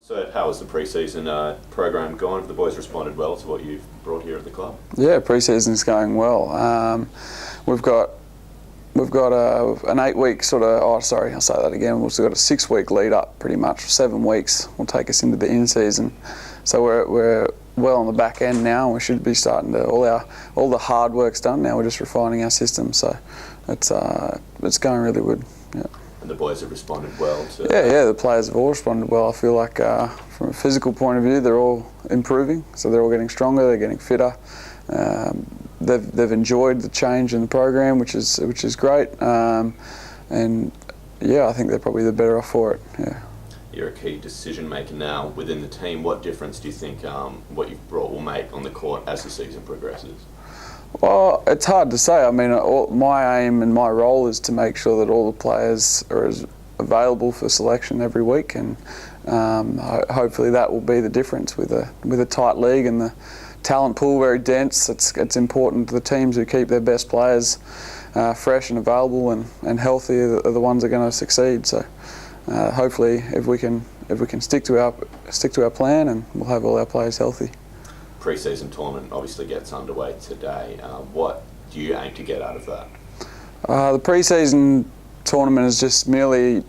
So how has the pre-season program gone? Have the boys responded well to what you've brought here at the club? Yeah, pre-season's going well. We've got an 8 week sort of, I'll say that again, we've got a 6 week lead up pretty much. 7 weeks will take us into the in-season. So we're well on the back end now, and we should be starting to, all the hard work's done now, we're just refining our system, so it's going really good. Yeah. And the boys have responded well to... Yeah, the players have all responded well. I feel like from a physical point of view, they're all improving, so they're all getting stronger, they're getting fitter. They've enjoyed the change in the program, which is great, and yeah, I think they're probably the better off for it. Yeah. You're a key decision maker now within the team. What difference do you think what you've brought will make on the court as the season progresses? Well, it's hard to say. I mean, my aim and my role is to make sure that all the players are available for selection every week, and hopefully that will be the difference with a tight league and the talent pool very dense. It's important to the teams who keep their best players fresh and available and healthy are the ones that are going to succeed. So hopefully, if we can stick to our plan, and we'll have all our players healthy. Pre-season tournament obviously gets underway today. What do you aim to get out of that? The pre-season tournament is just merely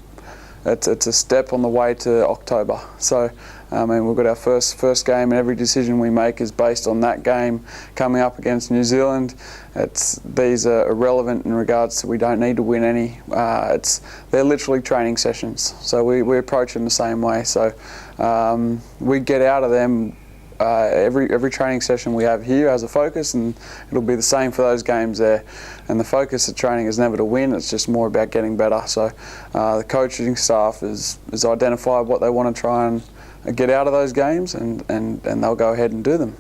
it's a step on the way to October. So I mean, we've got our first game, and every decision we make is based on that game coming up against New Zealand. These are irrelevant in regards to we don't need to win any. They're literally training sessions, so we approach them the same way. So we get out of them. Every training session we have here has a focus, and it'll be the same for those games there. And the focus of training is never to win, it's just more about getting better. So the coaching staff has identified what they want to try and get out of those games, and they'll go ahead and do them.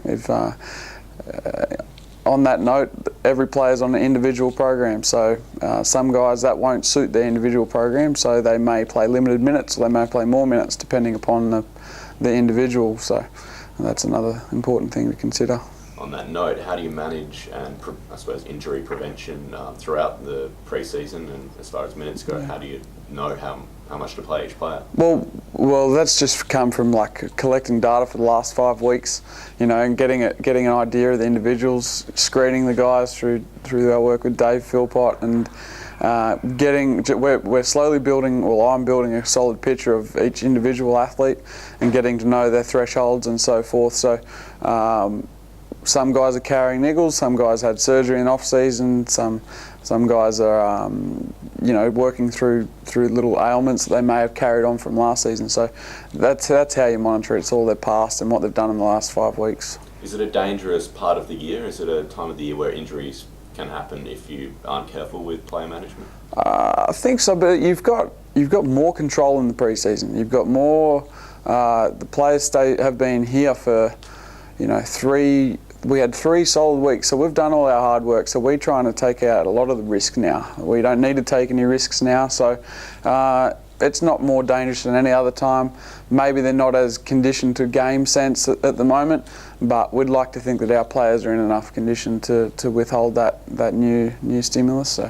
On that note, every player's on an individual program, so some guys that won't suit their individual program, so they may play limited minutes, or they may play more minutes depending upon the individual. So that's another important thing to consider. On that note, how do you manage I suppose injury prevention throughout the pre-season, and as far as minutes go, how do you know how much to play each player? Well, that's just come from collecting data for the last 5 weeks, and getting an idea of the individuals, screening the guys through our work with Dave Philpott, and we're slowly building, I'm building a solid picture of each individual athlete and getting to know their thresholds and so forth. So some guys are carrying niggles, some guys had surgery in off season, some guys are working through little ailments that they may have carried on from last season. So that's how you monitor it. It's all their past and what they've done in the last 5 weeks. Is it a dangerous part of the year? Is it a time of the year where injuries can happen if you aren't careful with player management? I think so, but you've got more control in the pre-season. You've got more. The players have been here for 3. We had 3 solid weeks, so we've done all our hard work. So we're trying to take out a lot of the risk now. We don't need to take any risks now, so it's not more dangerous than any other time. Maybe they're not as conditioned to game sense at the moment, but we'd like to think that our players are in enough condition to withhold that new stimulus, so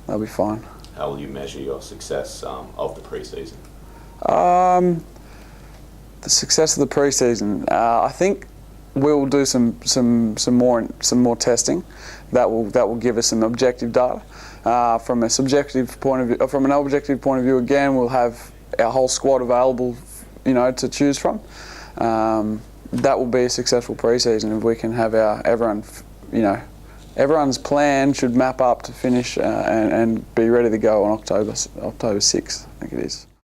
they'll be fine. How will you measure your success of the pre-season? The success of the pre-season, I think we'll do some more testing that will give us some objective data. From an objective point of view, again, we'll have our whole squad available, to choose from. That will be a successful pre-season if we can have everyone's plan should map up to finish and be ready to go on October 6th, I think it is.